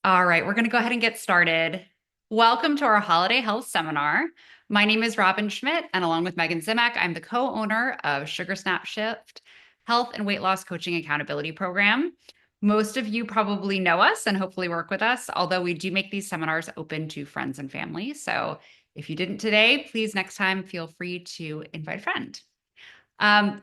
All right, we're going to go ahead and get started. Welcome to our holiday health seminar. My name is Robin Schmidt, and along with Megan Zimak, I'm the co-owner of Sugar Snap Shift Health and Weight Loss Coaching Accountability Program. Most of you probably know us and hopefully work with us, although we do make these seminars open to friends and family. So if you didn't today, please next time feel free to invite a friend.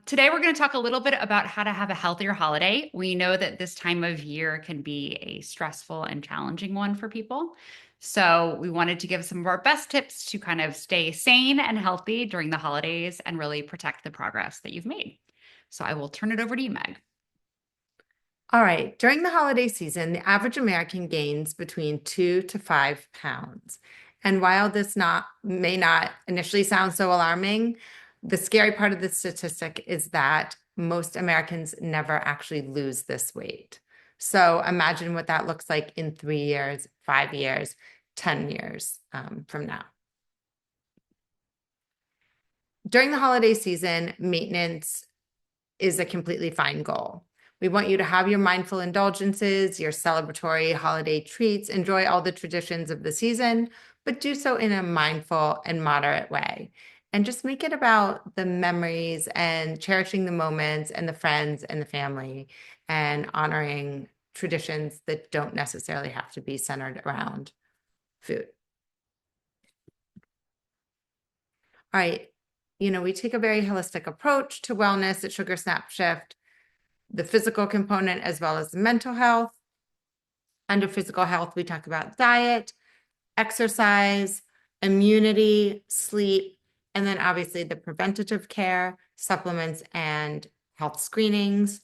Today, we're going to talk a little bit about how to have a healthier holiday. We know that this time of year can be a stressful and challenging one for people. So, we wanted to give some of our best tips to kind of stay sane and healthy during the holidays and really protect the progress that you've made. So, I will turn it over to you, Meg. All right. During the holiday season, the average American gains between 2 to 5 pounds. And while this may not initially sound so alarming, the scary part of the statistic is that most Americans never actually lose this weight. So imagine what that looks like in 3 years, 5 years, 10 years from now. During the holiday season, maintenance is a completely fine goal. We want you to have your mindful indulgences, your celebratory holiday treats, enjoy all the traditions of the season, but do so in a mindful and moderate way. And just make it about the memories and cherishing the moments and the friends and the family and honoring traditions that don't necessarily have to be centered around food. All right. We take a very holistic approach to wellness at Sugar Snap Shift, the physical component as well as the mental health. Under physical health, we talk about diet, exercise, immunity, sleep, and then obviously the preventative care, supplements, and health screenings.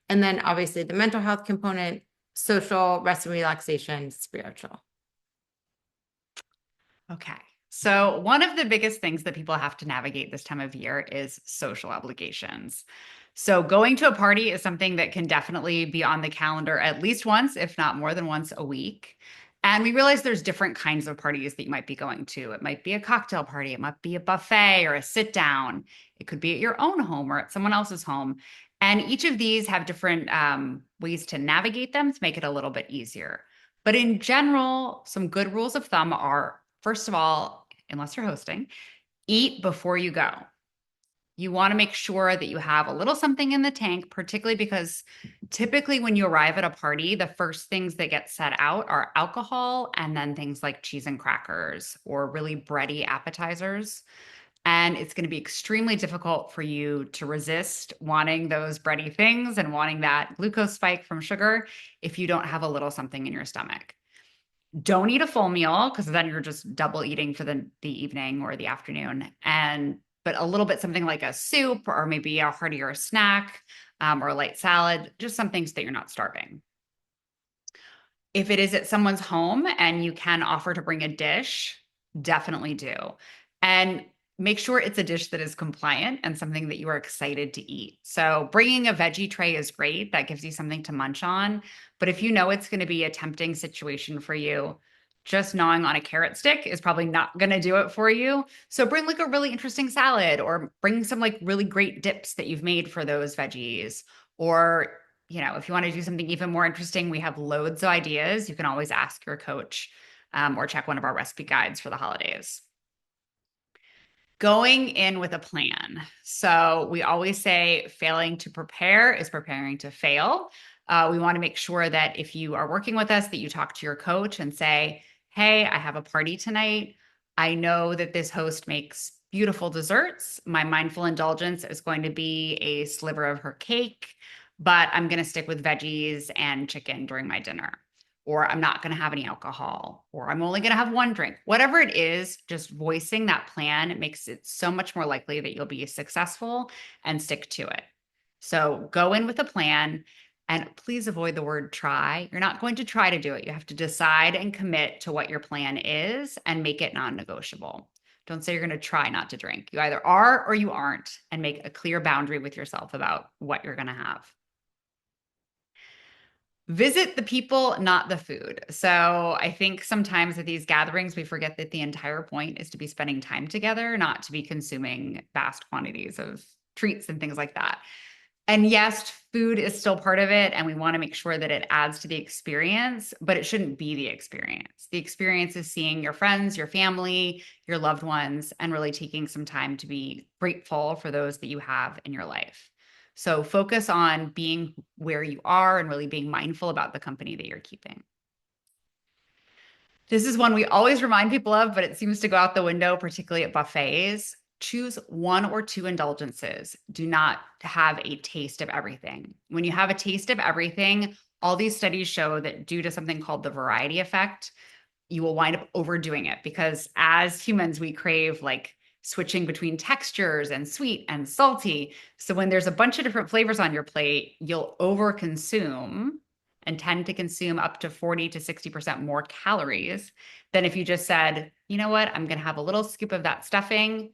And then obviously the mental health component, social, rest and relaxation, spiritual. Okay. So, one of the biggest things that people have to navigate this time of year is social obligations. So, going to a party is something that can definitely be on the calendar at least once, if not more than once a week. And we realize there's different kinds of parties that you might be going to. It might be a cocktail party, it might be a buffet or a sit down. It could be at your own home or at someone else's home. And each of these have different ways to navigate them to make it a little bit easier. But in general, some good rules of thumb are, first of all, unless you're hosting, eat before you go. You want to make sure that you have a little something in the tank, particularly because typically when you arrive at a party, the first things that get set out are alcohol and then things like cheese and crackers or really bready appetizers. And it's going to be extremely difficult for you to resist wanting those bready things and wanting that glucose spike from sugar if you don't have a little something in your stomach. Don't eat a full meal because then you're just double eating for the evening or the afternoon. But a little bit something like a soup or maybe a heartier snack or a light salad, just some things that you're not starving. If it is at someone's home and you can offer to bring a dish, definitely do. And make sure it's a dish that is compliant and something that you are excited to eat. So, bringing a veggie tray is great. That gives you something to munch on. But if you know it's going to be a tempting situation for you, just gnawing on a carrot stick is probably not going to do it for you. So, bring like a really interesting salad or bring some like really great dips that you've made for those veggies. Or if you want to do something even more interesting, we have loads of ideas. You can always ask your coach or check one of our recipe guides for the holidays. Going in with a plan. So we always say failing to prepare is preparing to fail. We want to make sure that if you are working with us, that you talk to your coach and say, hey, I have a party tonight. I know that this host makes beautiful desserts. My mindful indulgence is going to be a sliver of her cake, but I'm going to stick with veggies and chicken during my dinner. Or I'm not going to have any alcohol, or I'm only going to have one drink. Whatever it is, just voicing that plan, it makes it so much more likely that you'll be successful and stick to it. So go in with a plan and please avoid the word try. You're not going to try to do it. You have to decide and commit to what your plan is and make it non-negotiable. Don't say you're going to try not to drink. You either are or you aren't, and make a clear boundary with yourself about what you're going to have. Visit the people, not the food. So I think sometimes at these gatherings, we forget that the entire point is to be spending time together, not to be consuming vast quantities of treats and things like that. And yes, food is still part of it, and we want to make sure that it adds to the experience, but it shouldn't be the experience. The experience is seeing your friends, your family, your loved ones, and really taking some time to be grateful for those that you have in your life. So focus on being where you are and really being mindful about the company that you're keeping. This is one we always remind people of, but it seems to go out the window, particularly at buffets. Choose one or two indulgences. Do not have a taste of everything. When you have a taste of everything, all these studies show that due to something called the variety effect, you will wind up overdoing it because as humans, we crave like switching between textures and sweet and salty. So when there's a bunch of different flavors on your plate, you'll overconsume and tend to consume up to 40 to 60% more calories than if you just said, you know what, I'm going to have a little scoop of that stuffing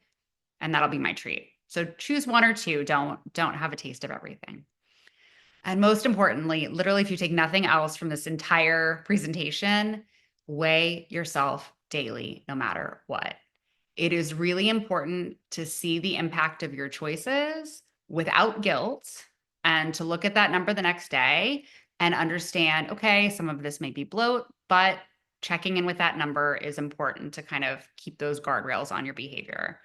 and that'll be my treat. So choose one or two. Don't have a taste of everything. And most importantly, literally, if you take nothing else from this entire presentation, weigh yourself daily, no matter what. It is really important to see the impact of your choices without guilt and to look at that number the next day and understand, okay, some of this may be bloat, but checking in with that number is important to kind of keep those guardrails on your behavior.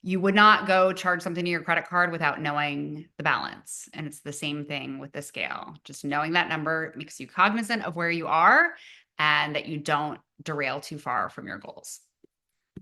You would not go charge something to your credit card without knowing the balance. And it's the same thing with the scale. Just knowing that number makes you cognizant of where you are and that you don't derail too far from your goals.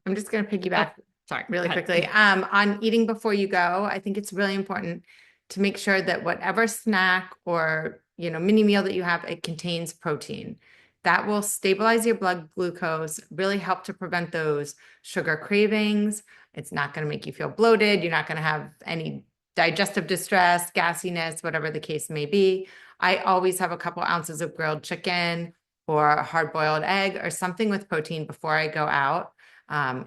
I'm just going to piggyback Sorry, really quickly. On eating before you go, I think it's really important to make sure that whatever snack or, mini meal that you have, it contains protein. That will stabilize your blood glucose, really help to prevent those sugar cravings. It's not going to make you feel bloated. You're not going to have any digestive distress, gassiness, whatever the case may be. I always have a couple ounces of grilled chicken or a hard-boiled egg or something with protein before I go out.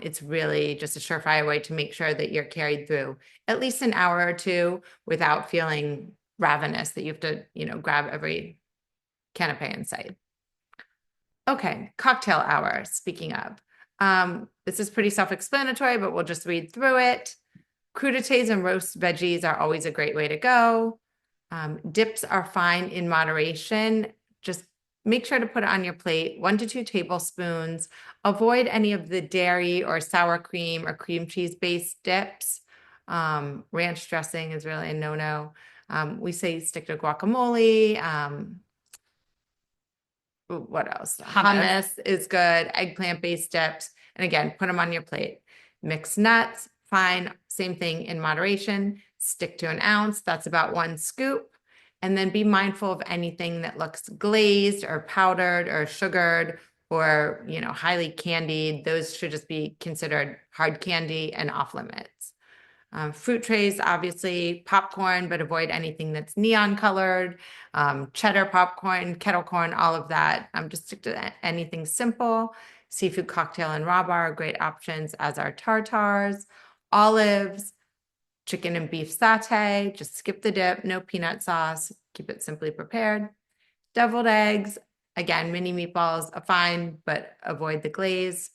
It's really just a surefire way to make sure that you're carried through at least an hour or two without feeling ravenous that you have to, grab every canapé in sight. Okay, cocktail hour, speaking of. This is pretty self-explanatory, but we'll just read through it. Crudités and roast veggies are always a great way to go. Dips are fine in moderation. Just make sure to put it on your plate, 1 to 2 tablespoons. Avoid any of the dairy or sour cream or cream cheese based dips. Ranch dressing is really a no-no. We say stick to guacamole. What else? Hummus is good. Eggplant based dips. And again, put them on your plate. Mixed nuts, fine. Same thing in moderation. Stick to an ounce. That's about 1 scoop. And then be mindful of anything that looks glazed or powdered or sugared or, highly candied. Those should just be considered hard candy and off limits. Fruit trays, obviously, popcorn, but avoid anything that's neon colored, cheddar popcorn, kettle corn, all of that. Just stick to anything simple. Seafood cocktail and raw bar are great options, as are tartars, olives, chicken and beef satay. Just skip the dip, no peanut sauce. Keep it simply prepared. Deviled eggs, again, mini meatballs are fine, but avoid the glaze.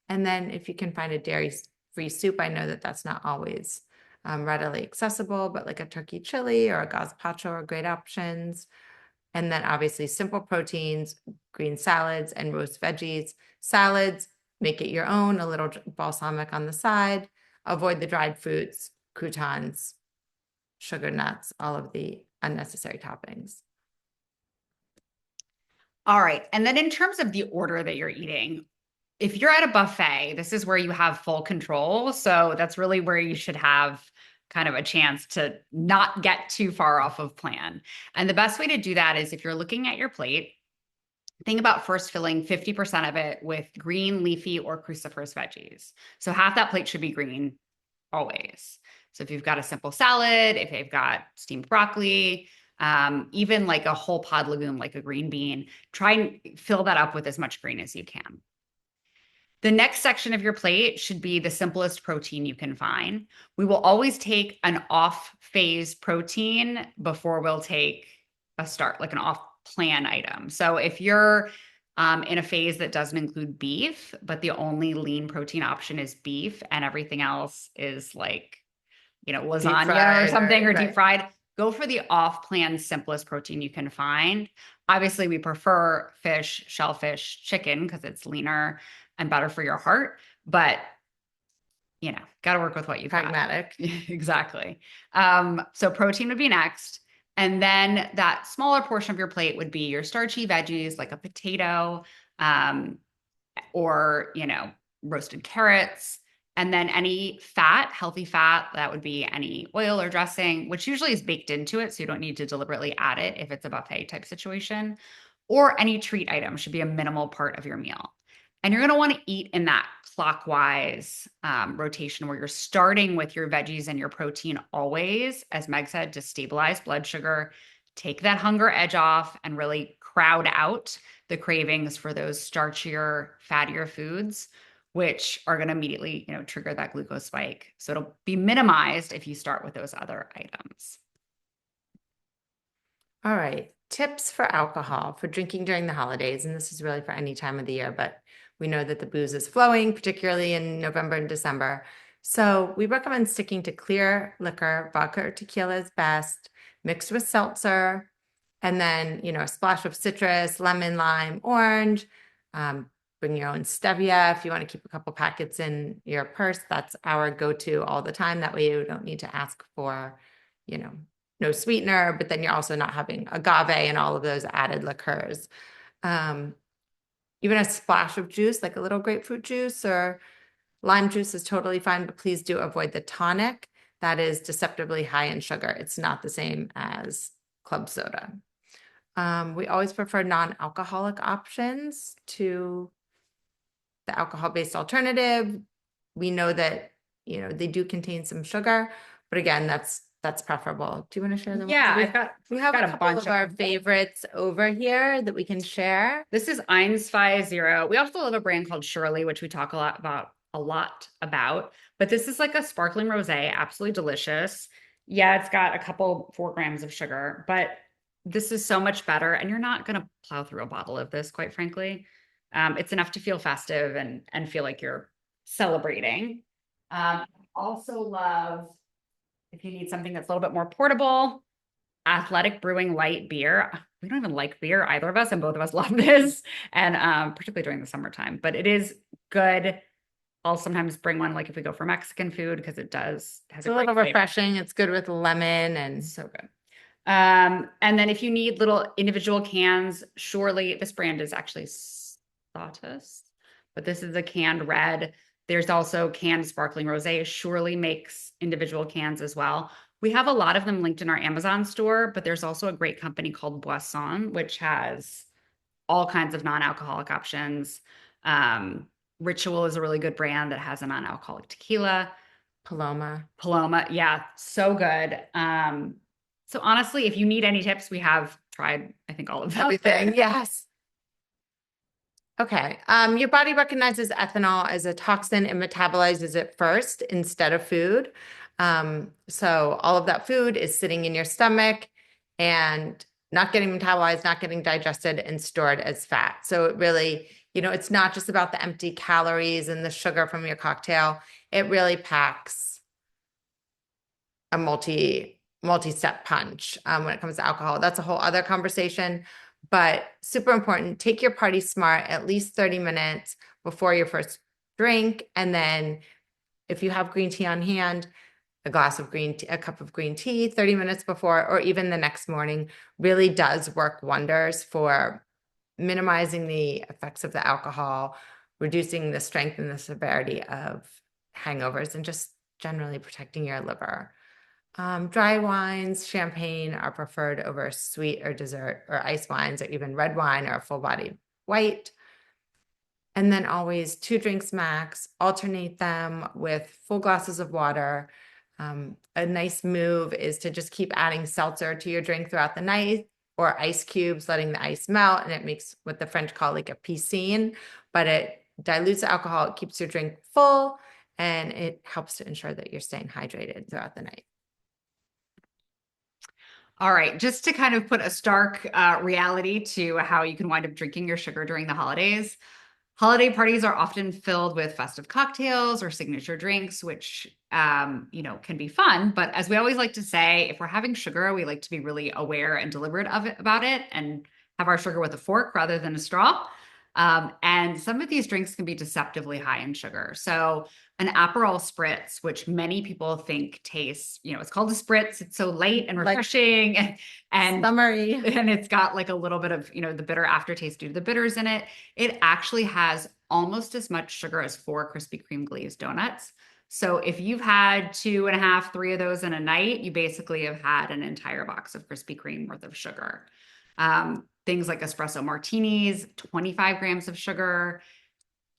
And then if you can find a dairy-free soup, I know that that's not always readily accessible, but like a turkey chili or a gazpacho are great options. And then obviously simple proteins, green salads and roast veggies. Salads, make it your own, a little balsamic on the side. Avoid the dried fruits, croutons, sugar nuts, all of the unnecessary toppings. All right. And then in terms of the order that you're eating, if you're at a buffet, this is where you have full control. So that's really where you should have kind of a chance to not get too far off of plan. And the best way to do that is if you're looking at your plate, think about first filling 50% of it with green, leafy, or cruciferous veggies. So half that plate should be green always. So if you've got a simple salad, if you've got steamed broccoli, even like a whole pod legume, like a green bean, try and fill that up with as much green as you can. The next section of your plate should be the simplest protein you can find. We will always take an off phase protein before we'll take a start, like an off plan item. So if you're in a phase that doesn't include beef, but the only lean protein option is beef and everything else is like, lasagna or something or deep fried, go for the off-plan simplest protein you can find. Obviously, we prefer fish, shellfish, chicken because it's leaner and better for your heart, but got to work with what you've got. Pragmatic. Exactly. So protein would be next. And then that smaller portion of your plate would be your starchy veggies, like a potato, or, roasted carrots. And then any fat, healthy fat, that would be any oil or dressing, which usually is baked into it. So you don't need to deliberately add it if it's a buffet type situation. Or any treat item should be a minimal part of your meal. And you're going to want to eat in that clockwise rotation where you're starting with your veggies and your protein always, as Meg said, to stabilize blood sugar, take that hunger edge off, and really crowd out the cravings for those starchier, fattier foods, which are going to immediately, trigger that glucose spike. So it'll be minimized if you start with those other items. All right. Tips for alcohol for drinking during the holidays. And this is really for any time of the year, but we know that the booze is flowing, particularly in November and December. So we recommend sticking to clear liquor. Vodka or tequila is best, mixed with seltzer, and then, a splash of citrus, lemon, lime, orange. Bring your own stevia if you want to keep a couple packets in your purse. That's our go-to all the time. That way you don't need to ask for, no sweetener, but then you're also not having agave and all of those added liqueurs. Even a splash of juice, like a little grapefruit juice or lime juice is totally fine, but please do avoid the tonic. That is deceptively high in sugar. It's not the same as club soda. We always prefer non-alcoholic options to the alcohol-based alternative. We know that, they do contain some sugar, but again, that's preferable. Do you want to share them? Yeah, We have got a a couple bunch of our favorites over here that we can share. This is Einsfy Zero. We also have a brand called Shirley, which we talk a lot about, but this is like a sparkling rosé, absolutely delicious. Yeah, it's got a couple 4 grams of sugar, but this is so much better. And you're not going to plow through a bottle of this, quite frankly. It's enough to feel festive and feel like you're celebrating. Also love, if you need something that's a little bit more portable, Athletic Brewing light beer. We don't even like beer, either of us, and both of us love this, and particularly during the summertime. But it is good. I'll sometimes bring one, like if we go for Mexican food, because it has a little refreshing. It's good with lemon and so good. And then if you need little individual cans, surely this brand is actually Status, but this is a canned red. There's also canned sparkling rosé. Surely makes individual cans as well. We have a lot of them linked in our Amazon store, but there's also a great company called Boisson, which has all kinds of non-alcoholic options. Ritual is a really good brand that has a non-alcoholic tequila. Paloma, yeah, so good. So honestly, if you need any tips, we have tried, I think, all of them. everything. Yes. Okay. Your body recognizes ethanol as a toxin and metabolizes it first instead of food. So all of that food is sitting in your stomach and not getting metabolized, not getting digested and stored as fat. So it really, it's not just about the empty calories and the sugar from your cocktail. It really packs a multi-step punch when it comes to alcohol. That's a whole other conversation, but super important. Take your party smart at least 30 minutes before your first drink. And then if you have green tea on hand, a cup of green tea 30 minutes before, or even the next morning, really does work wonders for minimizing the effects of the alcohol, reducing the strength and the severity of hangovers, and just generally protecting your liver. Dry wines, champagne are preferred over sweet or dessert or ice wines, or even red wine or a full body white. And then always 2 drinks max, alternate them with full glasses of water. A nice move is to just keep adding seltzer to your drink throughout the night, or ice cubes, letting the ice melt, and it makes what the French call like a piscine, but it dilutes the alcohol, it keeps your drink full, and it helps to ensure that you're staying hydrated throughout the night. All right, just to kind of put a stark reality to how you can wind up drinking your sugar during the holidays. Holiday parties are often filled with festive cocktails or signature drinks, which can be fun. But as we always like to say, if we're having sugar, we like to be really aware and deliberate about it and have our sugar with a fork rather than a straw. And some of these drinks can be deceptively high in sugar. So an Aperol spritz, which many people think tastes, it's called a spritz. It's so light and Like refreshing, and summery. and it's got like a little bit of, the bitter aftertaste due to the bitters in it. It actually has almost as much sugar as 4 Krispy Kreme glazed donuts. So if you've had two and a half, three of those in a night, you basically have had an entire box of Krispy Kreme worth of sugar. Things like espresso martinis, 25 grams of sugar,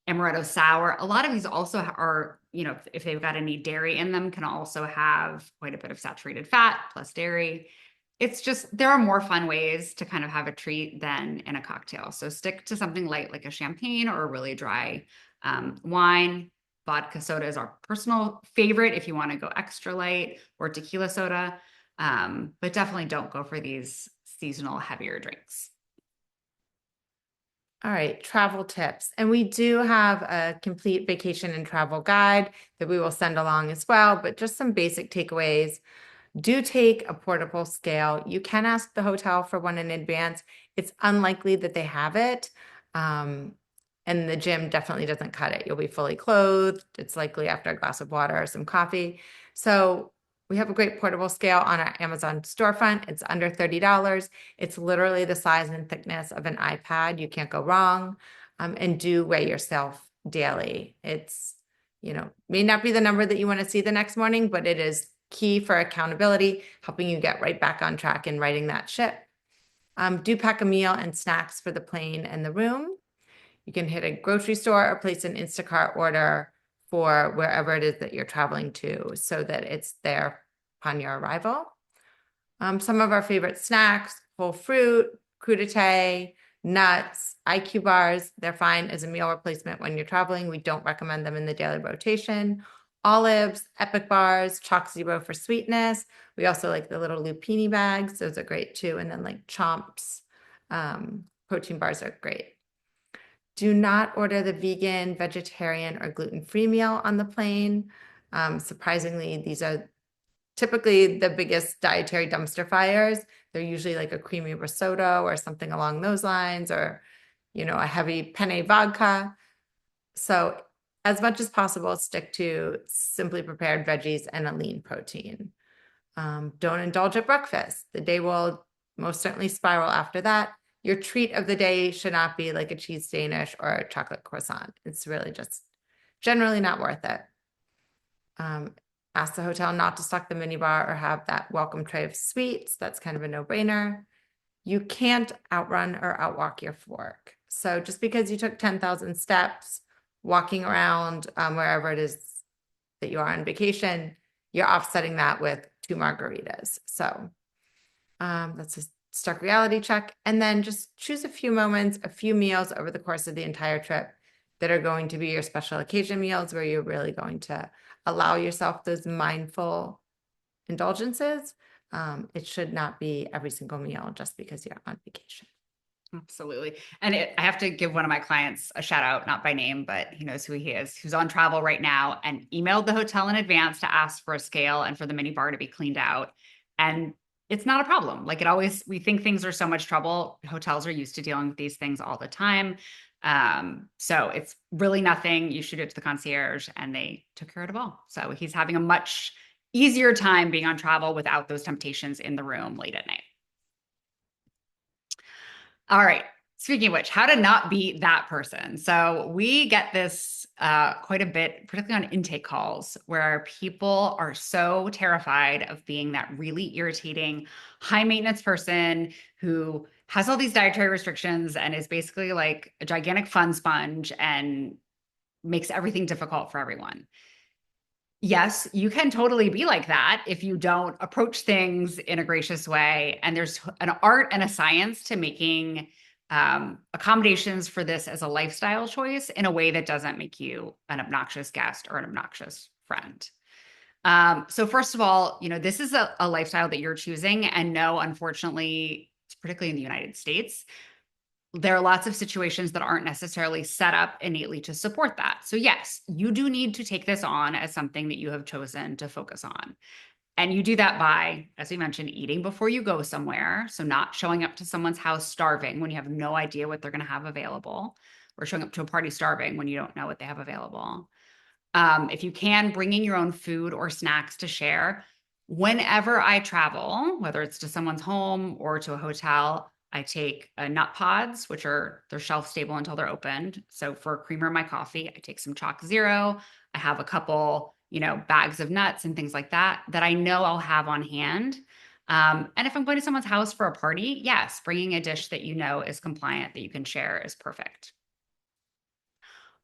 amaretto sour. A lot of these also are, if they've got any dairy in them, can also have quite a bit of saturated fat plus dairy. It's just, there are more fun ways to kind of have a treat than in a cocktail. So stick to something light like a champagne or a really dry wine. Vodka soda is our personal favorite if you want to go extra light, or tequila soda. But definitely don't go for these seasonal heavier drinks. All right, travel tips. And we do have a complete vacation and travel guide that we will send along as well, but just some basic takeaways. Do take a portable scale. You can ask the hotel for one in advance. It's unlikely that they have it. And the gym definitely doesn't cut it. You'll be fully clothed. It's likely after a glass of water or some coffee. So we have a great portable scale on our Amazon storefront. It's under $30. It's literally the size and thickness of an iPad. You can't go wrong. And do weigh yourself daily. It's, may not be the number that you want to see the next morning, but it is key for accountability, helping you get right back on track and righting that ship. Do pack a meal and snacks for the plane and the room. You can hit a grocery store or place an Instacart order for wherever it is that you're traveling to so that it's there upon your arrival. Some of our favorite snacks: whole fruit, crudité, nuts, IQ bars. They're fine as a meal replacement when you're traveling. We don't recommend them in the daily rotation. Olives, Epic bars, Chalk Zero for sweetness. We also like the little lupini bags. Those are great too. And then like Chomps, protein bars are great. Do not order the vegan, vegetarian, or gluten-free meal on the plane. Surprisingly, these are typically the biggest dietary dumpster fires. They're usually like a creamy risotto or something along those lines, or, a heavy penne vodka. So as much as possible, stick to simply prepared veggies and a lean protein. Don't indulge at breakfast. The day will most certainly spiral after that. Your treat of the day should not be like a cheese Danish or a chocolate croissant. It's really just generally not worth it. Ask the hotel not to stock the minibar or have that welcome tray of sweets. That's kind of a no-brainer. You can't outrun or outwalk your fork. So just because you took 10,000 steps walking around wherever it is that you are on vacation, you're offsetting that with 2 margaritas. So that's a stark reality check. And then just choose a few moments, a few meals over the course of the entire trip that are going to be your special occasion meals, where you're really going to allow yourself those mindful indulgences. It should not be every single meal just because you're on vacation. Absolutely. And I have to give one of my clients a shout out, not by name, but he knows who he is, who's on travel right now, and emailed the hotel in advance to ask for a scale and for the mini bar to be cleaned out. And it's not a problem. Like, we think things are so much trouble. Hotels are used to dealing with these things all the time. So it's really nothing. You shoot it to the concierge and they took care of it all. So he's having a much easier time being on travel without those temptations in the room late at night. All right. Speaking of which, how to not be that person. So we get this quite a bit, particularly on intake calls, where people are so terrified of being that really irritating, high maintenance person who has all these dietary restrictions and is basically like a gigantic fun sponge and makes everything difficult for everyone. Yes, you can totally be like that if you don't approach things in a gracious way. And there's an art and a science to making accommodations for this as a lifestyle choice in a way that doesn't make you an obnoxious guest or an obnoxious friend. So first of all, this is a lifestyle that you're choosing. And no, unfortunately, particularly in the United States, there are lots of situations that aren't necessarily set up innately to support that. So yes, you do need to take this on as something that you have chosen to focus on. And you do that by, as we mentioned, eating before you go somewhere. So not showing up to someone's house starving when you have no idea what they're going to have available, or showing up to a party starving when you don't know what they have available. If you can, bringing your own food or snacks to share. Whenever I travel, whether it's to someone's home or to a hotel, I take nut pods, which are they're shelf stable until they're opened. So for creamer in my coffee, I take some Chalk Zero. I have a couple, bags of nuts and things like that that I know I'll have on hand. And if I'm going to someone's house for a party, yes, bringing a dish that you know is compliant that you can share is perfect.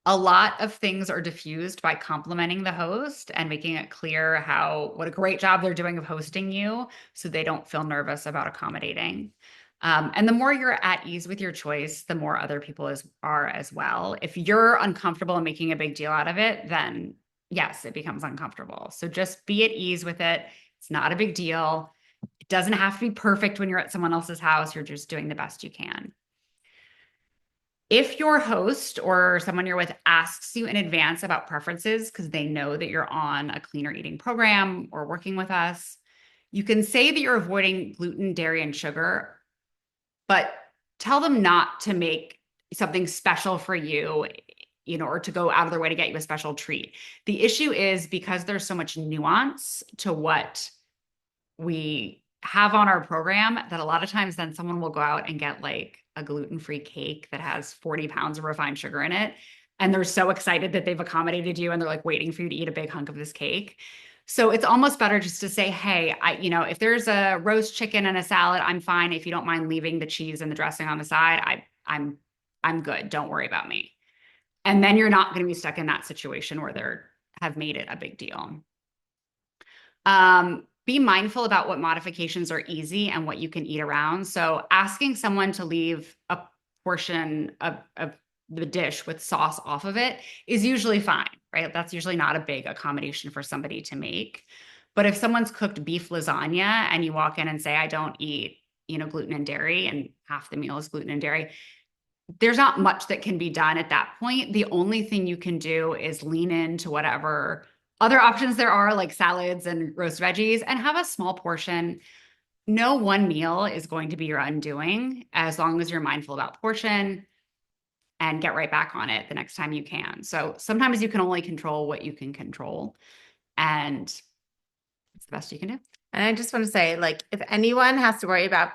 A lot of things are diffused by complimenting the host and making it clear what a great job they're doing of hosting you so they don't feel nervous about accommodating. And the more you're at ease with your choice, the more other people are as well. If you're uncomfortable and making a big deal out of it, then yes, it becomes uncomfortable. So just be at ease with it. It's not a big deal. It doesn't have to be perfect when you're at someone else's house. You're just doing the best you can. If your host or someone you're with asks you in advance about preferences because they know that you're on a cleaner eating program or working with us, you can say that you're avoiding gluten, dairy, and sugar, but tell them not to make something special for you, or to go out of their way to get you a special treat. The issue is because there's so much nuance to what we have on our program that a lot of times then someone will go out and get like a gluten-free cake that has 40 pounds of refined sugar in it. And they're so excited that they've accommodated you and they're like waiting for you to eat a big hunk of this cake. So it's almost better just to say, hey, if there's a roast chicken and a salad, I'm fine. If you don't mind leaving the cheese and the dressing on the side, I'm good. Don't worry about me. And then you're not going to be stuck in that situation where have made it a big deal. Be mindful about what modifications are easy and what you can eat around. So asking someone to leave a portion of the dish with sauce off of it is usually fine, right? That's usually not a big accommodation for somebody to make. But if someone's cooked beef lasagna and you walk in and say, I don't eat, gluten and dairy, and half the meal is gluten and dairy, there's not much that can be done at that point. The only thing you can do is lean into whatever other options there are, like salads and roast veggies, and have a small portion. No one meal is going to be your undoing as long as you're mindful about portion and get right back on it the next time you can. So sometimes you can only control what you can control, and it's the best you can do. And I just want to say, like, if anyone has to worry about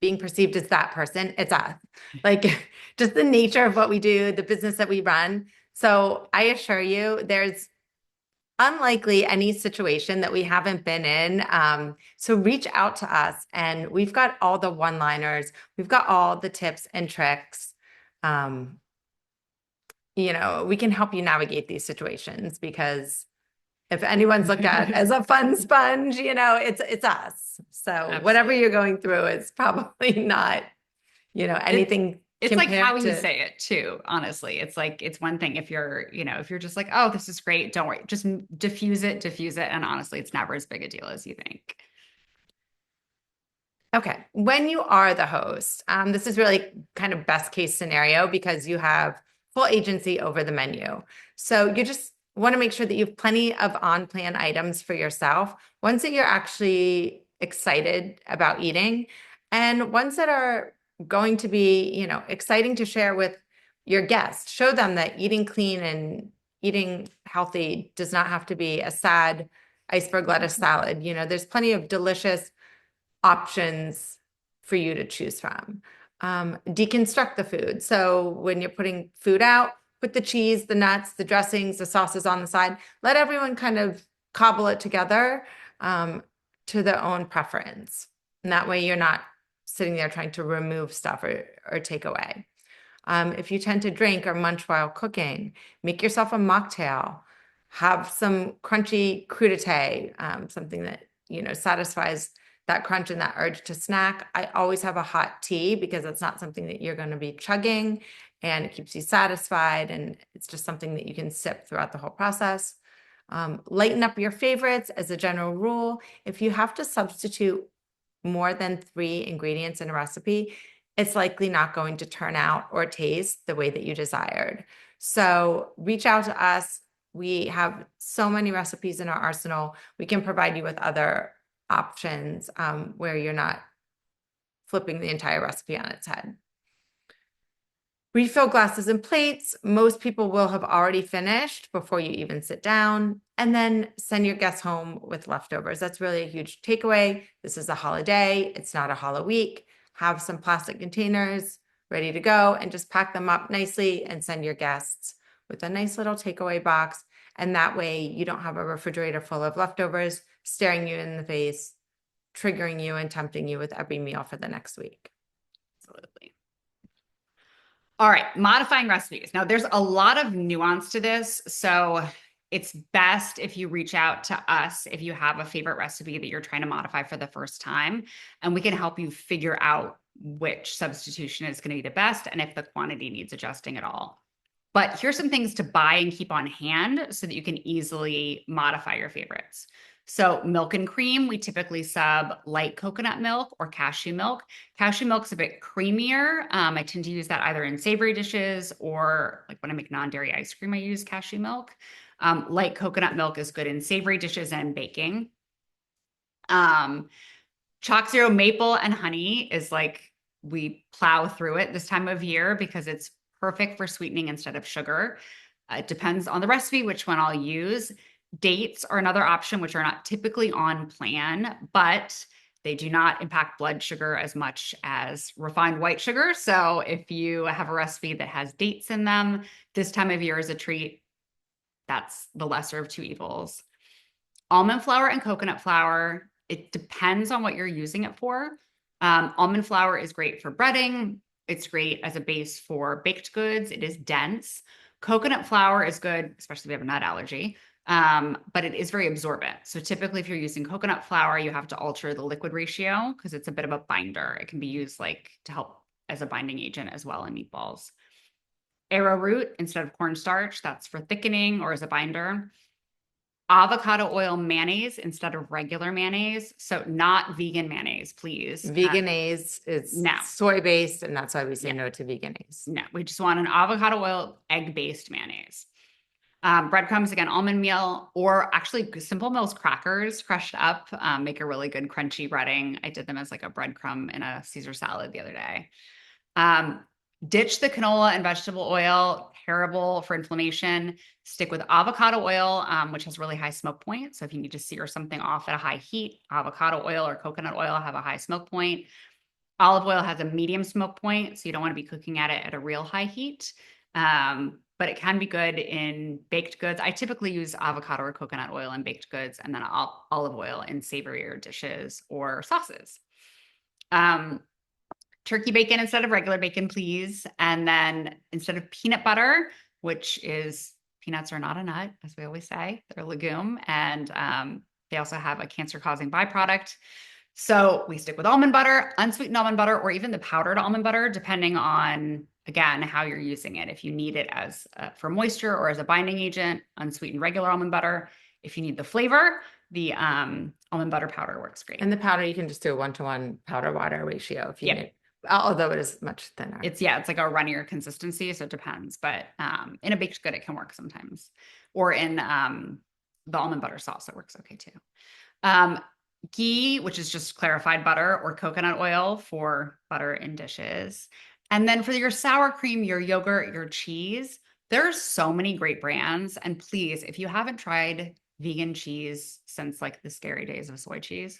being perceived as that person, it's us. Like, just the nature of what we do, the business that we run. So I assure you, there's unlikely any situation that we haven't been in. So reach out to us, and we've got all the one-liners. We've got all the tips and tricks. We can help you navigate these situations, because if anyone's looked at as a fun sponge, it's us. So Absolutely. Whatever you're going through is probably not, anything. It's like how you to... say it too, honestly. It's like, it's one thing if you're just like, oh, this is great, don't worry, just diffuse it. And honestly, it's never as big a deal as you think. Okay. When you are the host, this is really kind of best case scenario because you have full agency over the menu. So you just want to make sure that you have plenty of on-plan items for yourself, ones that you're actually excited about eating, and ones that are going to be, exciting to share with your guests. Show them that eating clean and eating healthy does not have to be a sad iceberg lettuce salad. There's plenty of delicious options for you to choose from. Deconstruct the food. So when you're putting food out, put the cheese, the nuts, the dressings, the sauces on the side. Let everyone kind of cobble it together to their own preference. And that way you're not sitting there trying to remove stuff or take away. If you tend to drink or munch while cooking, make yourself a mocktail. Have some crunchy crudité, something that, satisfies that crunch and that urge to snack. I always have a hot tea because it's not something that you're going to be chugging, and it keeps you satisfied, and it's just something that you can sip throughout the whole process. Lighten up your favorites as a general rule. If you have to substitute more than 3 ingredients in a recipe, it's likely not going to turn out or taste the way that you desired. So reach out to us. We have so many recipes in our arsenal. We can provide you with other options where you're not flipping the entire recipe on its head. Refill glasses and plates. Most people will have already finished before you even sit down, and then send your guests home with leftovers. That's really a huge takeaway. This is a holiday. It's not a Halloween week. Have some plastic containers ready to go and just pack them up nicely and send your guests with a nice little takeaway box. And that way you don't have a refrigerator full of leftovers staring you in the face, triggering you and tempting you with every meal for the next week. Absolutely. All right, modifying recipes. Now, there's a lot of nuance to this. So it's best if you reach out to us if you have a favorite recipe that you're trying to modify for the first time, and we can help you figure out which substitution is going to be the best and if the quantity needs adjusting at all. But here's some things to buy and keep on hand so that you can easily modify your favorites. So milk and cream, we typically sub light coconut milk or cashew milk. Cashew milk's a bit creamier. I tend to use that either in savory dishes or like when I make non-dairy ice cream, I use cashew milk. Light coconut milk is good in savory dishes and baking. Chalk Zero maple and honey is like, we plow through it this time of year because it's perfect for sweetening instead of sugar. It depends on the recipe, which one I'll use. Dates are another option, which are not typically on plan, but they do not impact blood sugar as much as refined white sugar. So if you have a recipe that has dates in them, this time of year is a treat. That's the lesser of two evils. Almond flour and coconut flour, it depends on what you're using it for. Almond flour is great for breading. It's great as a base for baked goods. It is dense. Coconut flour is good, especially if you have a nut allergy, but it is very absorbent. So typically if you're using coconut flour, you have to alter the liquid ratio because it's a bit of a binder. It can be used like to help as a binding agent as well in meatballs. Arrowroot instead of cornstarch, that's for thickening or as a binder. Avocado oil mayonnaise instead of regular mayonnaise. So not vegan mayonnaise, please. Veganese is No. soy-based, and that's why we say no to veganese. No, we just want an avocado oil egg-based mayonnaise. Breadcrumbs, again, almond meal, or actually Simple Mills crackers crushed up make a really good crunchy breading. I did them as like a breadcrumb in a Caesar salad the other day. Ditch the canola and vegetable oil, terrible for inflammation. Stick with avocado oil, which has really high smoke point. So if you need to sear something off at a high heat, avocado oil or coconut oil have a high smoke point. Olive oil has a medium smoke point, so you don't want to be cooking at it at a real high heat. But it can be good in baked goods. I typically use avocado or coconut oil in baked goods, and then olive oil in savorier dishes or sauces. Turkey bacon instead of regular bacon, please. And then instead of peanut butter, which is, peanuts are not a nut, as we always say, they're a legume. And they also have a cancer-causing byproduct. So we stick with almond butter, unsweetened almond butter, or even the powdered almond butter, depending on, again, how you're using it. If you need it as for moisture or as a binding agent, unsweetened regular almond butter. If you need the flavor, the almond butter powder works great. And the powder, you can just do a 1-to-1 powder water ratio if you Yep. need, although it is much thinner. It's like a runnier consistency, so it depends. But in a baked good, it can work sometimes. Or in the almond butter sauce, it works okay too. Ghee, which is just clarified butter, or coconut oil for butter in dishes. And then for your sour cream, your yogurt, your cheese, there's so many great brands. And please, if you haven't tried vegan cheese since like the scary days of soy cheese,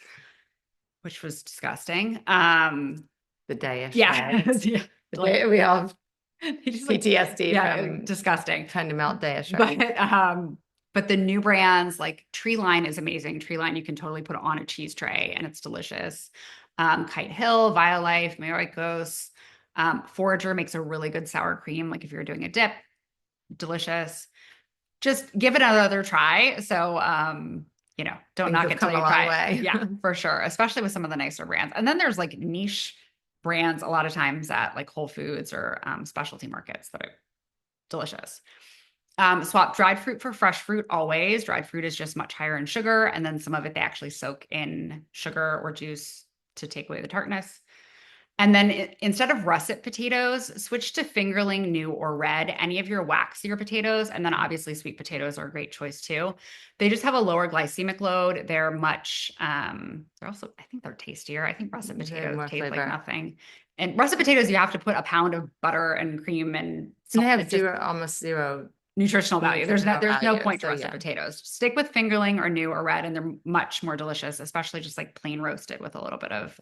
which was disgusting. The day of Yeah. yeah. We all have just, PTSD from disgusting trying to melt day of but the new brands like Tree Line is amazing. Tree Line, you can totally put it on a cheese tray and it's delicious. Kite Hill, Violife, Mayorikos, Forager makes a really good sour cream. Like if you're doing a dip, delicious. Just give it another try. So, don't knock it till you try it. Yeah, for sure. Especially with some of the nicer brands. And then there's like niche brands a lot of times at like Whole Foods or specialty markets that are delicious. Swap dried fruit for fresh fruit always. Dried fruit is just much higher in sugar. And then some of it, they actually soak in sugar or juice to take away the tartness. And then instead of russet potatoes, switch to fingerling, new, or red, any of your waxier potatoes. And then obviously sweet potatoes are a great choice too. They just have a lower glycemic load. They're much, they're also, I think they're tastier. I think russet They have potatoes more taste like flavor. nothing. And russet potatoes, you have to put a pound of butter and cream and And they salt. have It's just zero, almost zero nutritional value. nutritional There's no value. point to So russet yeah. potatoes. Stick with fingerling or new or red, and they're much more delicious, especially just like plain roasted with a little bit of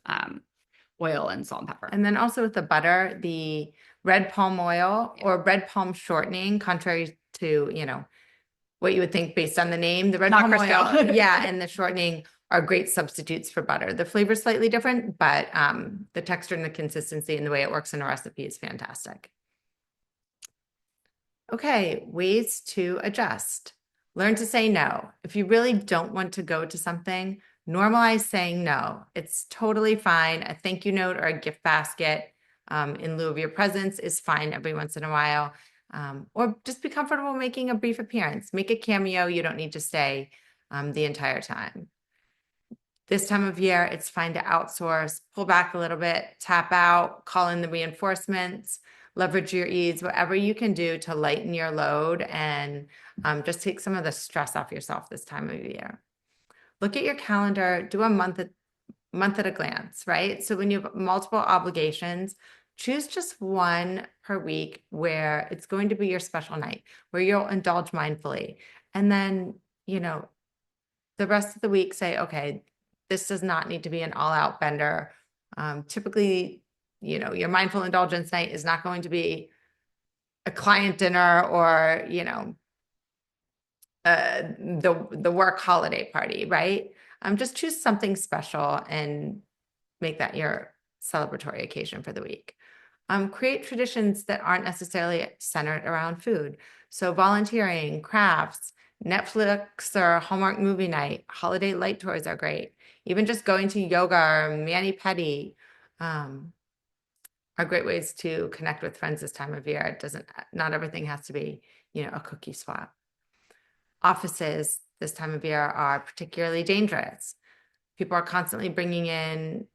oil and salt and pepper. And then also with the butter, the red palm oil or red palm shortening, contrary to, what you would think based on the name, the red Not palm oil, Crisco. yeah, and the shortening are great substitutes for butter. The flavor's slightly different, but the texture and the consistency and the way it works in a recipe is fantastic. Okay, ways to adjust. Learn to say no. If you really don't want to go to something, normalize saying no. It's totally fine. A thank you note or a gift basket in lieu of your presence is fine every once in a while. Or just be comfortable making a brief appearance. Make a cameo. You don't need to stay the entire time. This time of year, it's fine to outsource, pull back a little bit, tap out, call in the reinforcements, leverage your ease, whatever you can do to lighten your load and just take some of the stress off yourself this time of year. Look at your calendar, do a month at a glance, right? So when you have multiple obligations, choose just one per week where it's going to be your special night, where you'll indulge mindfully. And then, the rest of the week say, okay, this does not need to be an all-out bender. Typically, your mindful indulgence night is not going to be a client dinner or, the work holiday party, right? Just choose something special and make that your celebratory occasion for the week. Create traditions that aren't necessarily centered around food. So volunteering, crafts, Netflix or Hallmark movie night, holiday light tours are great. Even just going to yoga or mani-pedi are great ways to connect with friends this time of year. Not everything has to be, a cookie swap. Offices this time of year are particularly dangerous. People are constantly bringing in,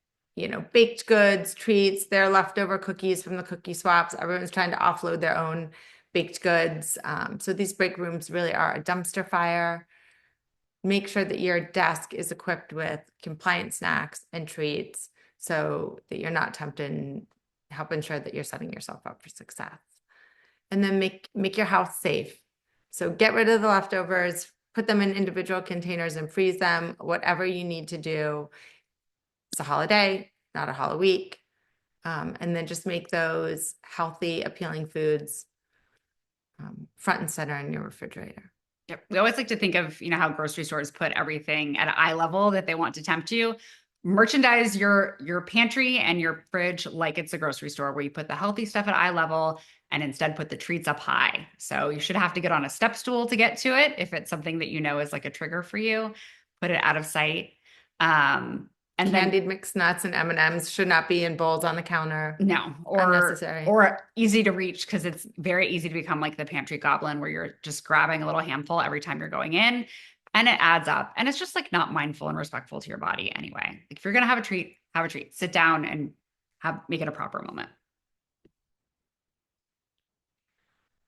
baked goods, treats, their leftover cookies from the cookie swaps. Everyone's trying to offload their own baked goods. So these break rooms really are a dumpster fire. Make sure that your desk is equipped with compliant snacks and treats so that you're not tempted, and help ensure that you're setting yourself up for success. And then make your house safe. So get rid of the leftovers, put them in individual containers and freeze them, whatever you need to do. It's a holiday, not a holiday week. And then just make those healthy, appealing foods front and center in your refrigerator. Yep. We always like to think of, how grocery stores put everything at eye level that they want to tempt you. Merchandise your pantry and your fridge like it's a grocery store where you put the healthy stuff at eye level and instead put the treats up high. So you should have to get on a step stool to get to it if it's something that is like a trigger for you. Put it out of sight. And Candied then mixed nuts and M&Ms should not be in bowls on the counter. no, Unnecessary. or easy to reach because it's very easy to become like the pantry goblin where you're just grabbing a little handful every time you're going in, and it adds up. And it's just like not mindful and respectful to your body anyway. Like if you're gonna have a treat, have a treat. Sit down and make it a proper moment.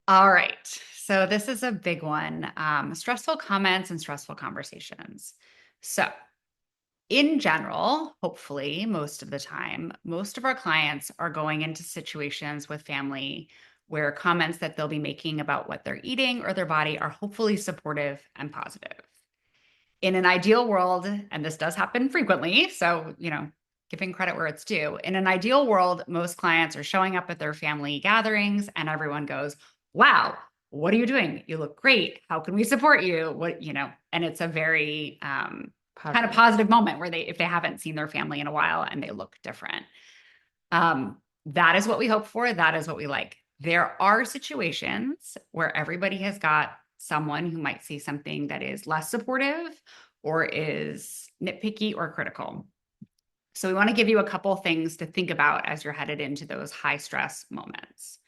All right. So this is a big one. Stressful comments and stressful conversations. So in general, hopefully, most of the time, most of our clients are going into situations with family where comments that they'll be making about what they're eating or their body are hopefully supportive and positive. In an ideal world, and this does happen frequently, so, giving credit where it's due, in an ideal world, most clients are showing up at their family gatherings and everyone goes, wow, what are you doing? You look great. How can we support you? And it's a very, kind of positive moment where if they haven't seen their family in a while and they look different. That is what we hope for. That is what we like. There are situations where everybody has got someone who might see something that is less supportive or is nitpicky or critical. So we want to give you a couple things to think about as you're headed into those high stress moments.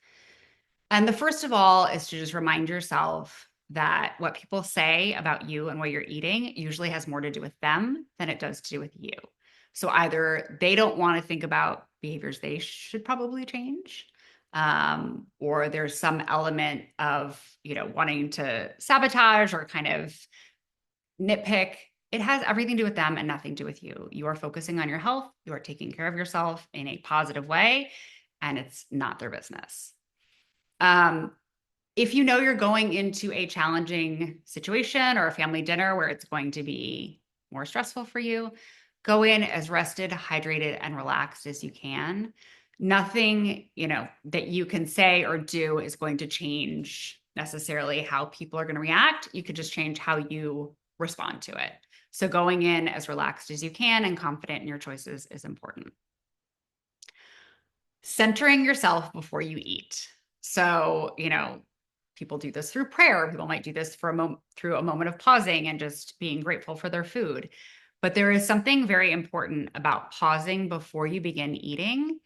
And the first of all is to just remind yourself that what people say about you and what you're eating usually has more to do with them than it does to do with you. So either they don't want to think about behaviors they should probably change, or there's some element of, wanting to sabotage or kind of nitpick. It has everything to do with them and nothing to do with you. You are focusing on your health. You are taking care of yourself in a positive way, and it's not their business. Um, if you know you're going into a challenging situation or a family dinner where it's going to be more stressful for you, go in as rested, hydrated, and relaxed as you can. Nothing, that you can say or do is going to change necessarily how people are going to react. You could just change how you respond to it. So going in as relaxed as you can and confident in your choices is important. Centering yourself before you eat. So, people do this through prayer. People might do this through a moment of pausing and just being grateful for their food. But there is something very important about pausing before you begin eating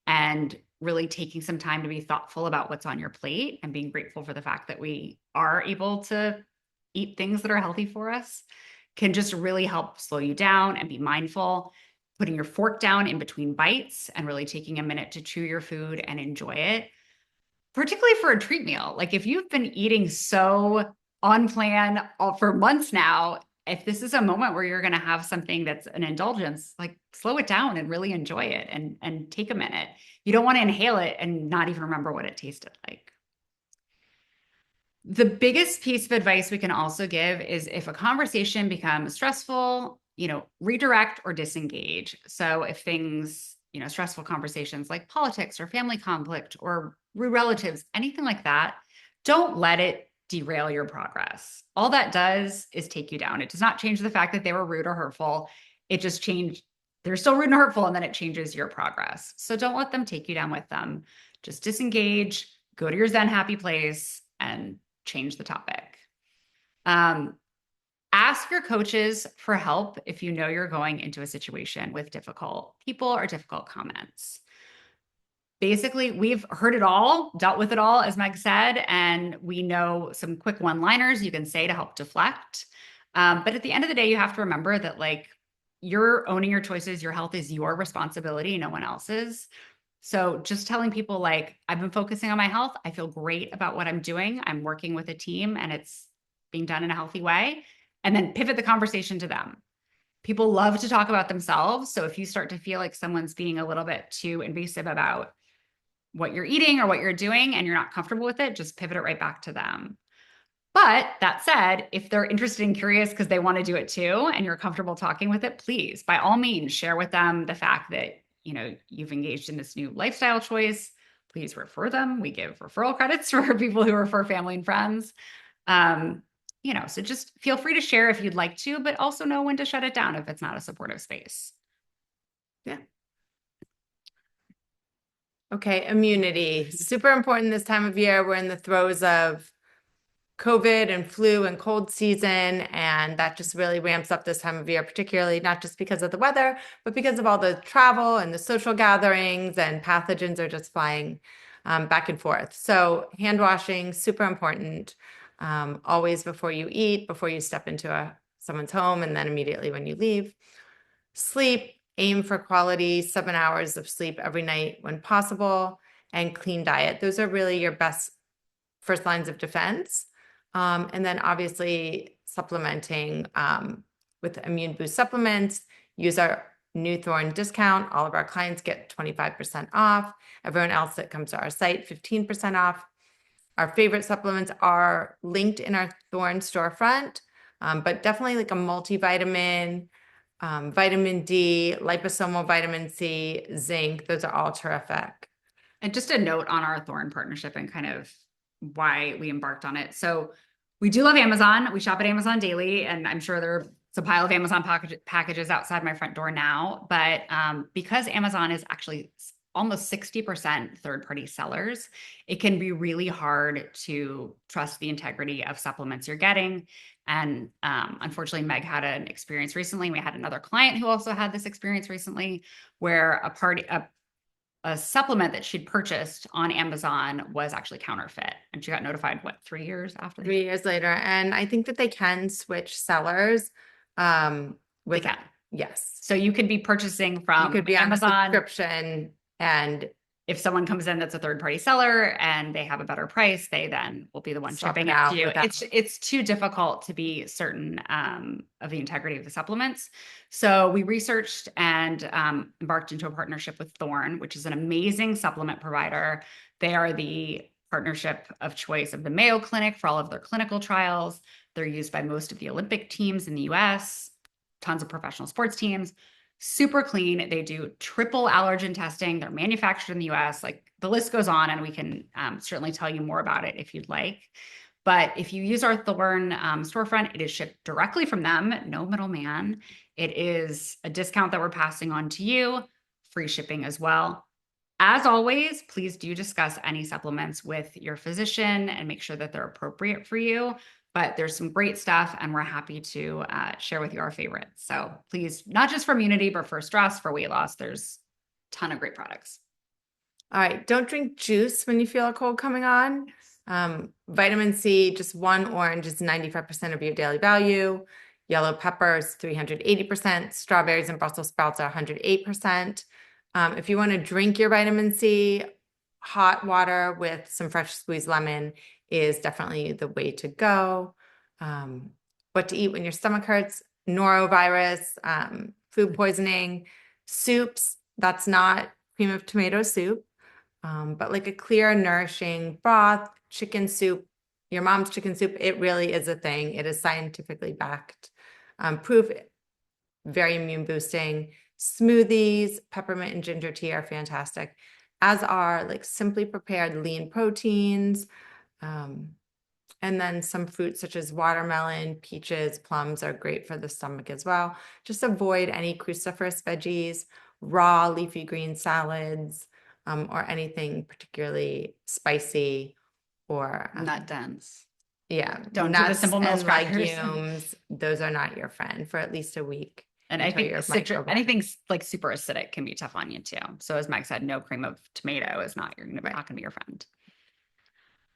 and really taking some time to be thoughtful about what's on your plate and being grateful for the fact that we are able to eat things that are healthy for us can just really help slow you down and be mindful. Putting your fork down in between bites and really taking a minute to chew your food and enjoy it, particularly for a treat meal. Like if you've been eating so on plan for months now, if this is a moment where you're going to have something that's an indulgence, like slow it down and really enjoy it and take a minute. You don't want to inhale it and not even remember what it tasted like. The biggest piece of advice we can also give is if a conversation becomes stressful, redirect or disengage. So if things, stressful conversations like politics or family conflict or rude relatives, anything like that, don't let it derail your progress. All that does is take you down. It does not change the fact that they were rude or hurtful. It just changed, they're still rude and hurtful, and then it changes your progress. So don't let them take you down with them. Just disengage, go to your Zen happy place, and change the topic. Ask your coaches for help if you know you're going into a situation with difficult people or difficult comments. Basically, we've heard it all, dealt with it all, as Meg said, and we know some quick one-liners you can say to help deflect. But at the end of the day, you have to remember that you're owning your choices. Your health is your responsibility, no one else's. So just telling people I've been focusing on my health. I feel great about what I'm doing. I'm working with a team and it's being done in a healthy way. And then pivot the conversation to them. People love to talk about themselves. So if you start to feel like someone's being a little bit too invasive about what you're eating or what you're doing and you're not comfortable with it, just pivot it right back to them. But that said, if they're interested and curious because they want to do it too, and you're comfortable talking with it, please, by all means, share with them the fact that, you've engaged in this new lifestyle choice. Please refer them. We give referral credits for people who refer family and friends. So just feel free to share if you'd like to, but also know when to shut it down if it's not a supportive space. Yeah. Okay, immunity. Super important this time of year. We're in the throes of COVID and flu and cold season, and that just really ramps up this time of year, particularly not just because of the weather, but because of all the travel and the social gatherings, and pathogens are just flying back and forth. So hand washing, super important, always before you eat, before you step into someone's home, and then immediately when you leave. Sleep, aim for quality 7 hours of sleep every night when possible, and clean diet. Those are really your best first lines of defense. And then obviously supplementing with immune boost supplements. Use our new Thorne discount. All of our clients get 25% off. Everyone else that comes to our site, 15% off. Our favorite supplements are linked in our Thorne storefront, but definitely like a multivitamin, vitamin D, liposomal vitamin C, zinc. Those are all terrific. And just a note on our Thorne partnership and kind of why we embarked on it. So we do love Amazon. We shop at Amazon daily, and I'm sure there's a pile of Amazon packages outside my front door now. But because Amazon is actually almost 60% third-party sellers, it can be really hard to trust the integrity of supplements you're getting. And unfortunately, Meg had an experience recently. We had another client who also had this experience recently where a supplement that she'd purchased on Amazon was actually counterfeit. And she got notified, 3 years after? 3 years later. And I think that they can switch sellers They can. Yes. So you could be purchasing You from could be on a Amazon. subscription and If someone comes in that's a third party seller and they have a better price, they then will be the one swap it shipping it to out you. with that. It's too difficult to be certain of the integrity of the supplements. So we researched and embarked into a partnership with Thorne, which is an amazing supplement provider. They are the partnership of choice of the Mayo Clinic for all of their clinical trials. They're used by most of the Olympic teams in the US, tons of professional sports teams. Super clean. They do triple allergen testing. They're manufactured in the US. Like the list goes on, and we can certainly tell you more about it if you'd like. But if you use our Thorn storefront, it is shipped directly from them, no middleman. It is a discount that we're passing on to you, free shipping as well. As always, please do discuss any supplements with your physician and make sure that they're appropriate for you. But there's some great stuff, and we're happy to share with you our favorites. So please, not just for immunity, but for stress, for weight loss, there's a ton of great products. All right. Don't drink juice when you feel a cold coming on. Vitamin C, just one orange is 95% of your daily value. Yellow peppers, 380%. Strawberries and Brussels sprouts are 108%. If you want to drink your vitamin C, hot water with some fresh squeezed lemon is definitely the way to go. What to eat when your stomach hurts, norovirus, food poisoning, soups. That's not cream of tomato soup, but like a clear, nourishing broth, chicken soup, your mom's chicken soup, it really is a thing. It is scientifically backed. Proof, very immune boosting. Smoothies, peppermint and ginger tea are fantastic, as are like simply prepared lean proteins. And then some fruits such as watermelon, peaches, plums are great for the stomach as well. Just avoid any cruciferous veggies, raw leafy green salads, or anything particularly spicy or Nut dense. yeah, Don't do the nuts Simple Mills and crackers. legumes. Those are not your friend for at least a week. And I until think your microbiome. anything like super acidic can be tough on you too. So as Mike said, no cream of tomato is not Right. not gonna be your friend.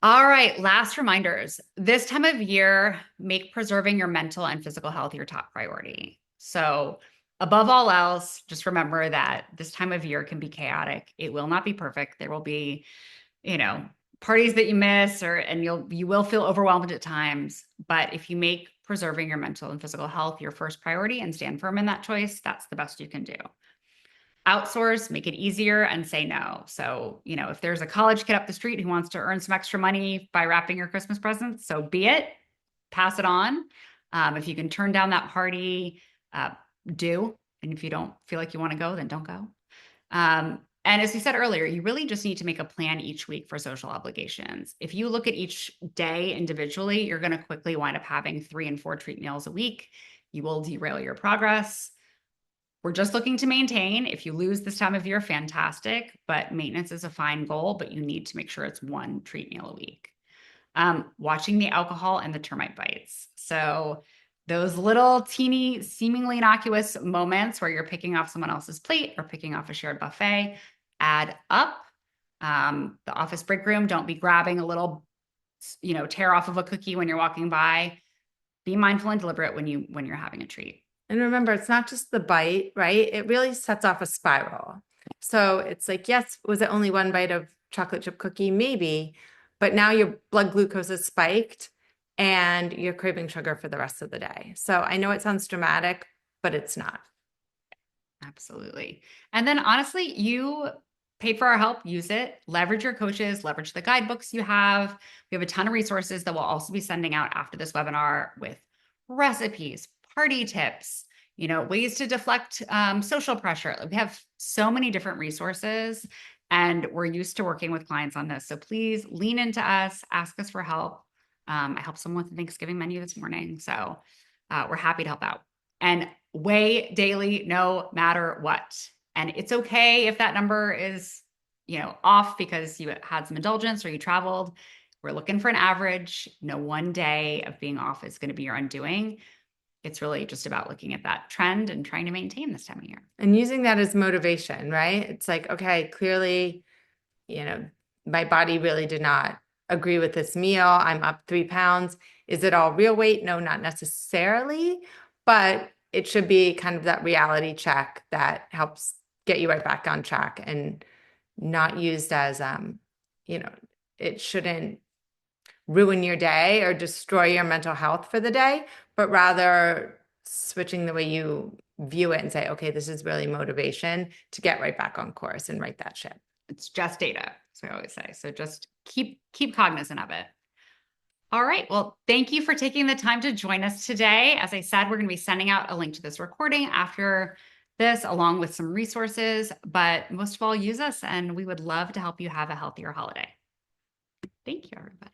All right, last reminders. This time of year, make preserving your mental and physical health your top priority. So, above all else, just remember that this time of year can be chaotic. It will not be perfect. There will be, parties that you miss and you will feel overwhelmed at times, but if you make preserving your mental and physical health your first priority and stand firm in that choice, that's the best you can do. Outsource, make it easier, and say no. So, if there's a college kid up the street who wants to earn some extra money by wrapping your Christmas presents, so be it, pass it on. If you can turn down that party, do. And if you don't feel like you want to go, then don't go. And as we said earlier, you really just need to make a plan each week for social obligations. If you look at each day individually, you're going to quickly wind up having 3 and 4 treat meals a week. You will derail your progress. We're just looking to maintain. If you lose this time of year, fantastic, but maintenance is a fine goal, but you need to make sure it's 1 treat meal a week. Watching the alcohol and the termite bites. So those little teeny, seemingly innocuous moments where you're picking off someone else's plate or picking off a shared buffet add up. The office break room, don't be grabbing a little, tear off of a cookie when you're walking by. Be mindful and deliberate when you're having a treat. And remember, it's not just the bite, right? It really sets off a spiral. So it's like, yes, was it only 1 bite of chocolate chip cookie? Maybe, but now your blood glucose is spiked and you're craving sugar for the rest of the day. So I know it sounds dramatic, but it's not. Absolutely. And then honestly, you paid for our help, use it, leverage your coaches, leverage the guidebooks you have. We have a ton of resources that we'll also be sending out after this webinar with recipes, party tips, ways to deflect social pressure. We have so many different resources and we're used to working with clients on this. So please lean into us, ask us for help. I helped someone with the Thanksgiving menu this morning. So we're happy to help out. And weigh daily, no matter what. And it's okay if that number is, off because you had some indulgence or you traveled. We're looking for an average. No one day of being off is going to be your undoing. It's really just about looking at that trend and trying to maintain this time of year. And using that as motivation, right? It's like, okay, clearly, my body really did not agree with this meal. I'm up 3 pounds. Is it all real weight? No, not necessarily. But it should be kind of that reality check that helps get you right back on track and not used as, you know, it shouldn't ruin your day or destroy your mental health for the day, but rather switching the way you view it and say, okay, this is really motivation to get right back on course and right that ship. It's just data, as we always say. So just keep cognizant of it. All right. Well, thank you for taking the time to join us today. As I said, we're going to be sending out a link to this recording after this, along with some resources, but most of all, use us, and we would love to help you have a healthier holiday. Thank you, everybody.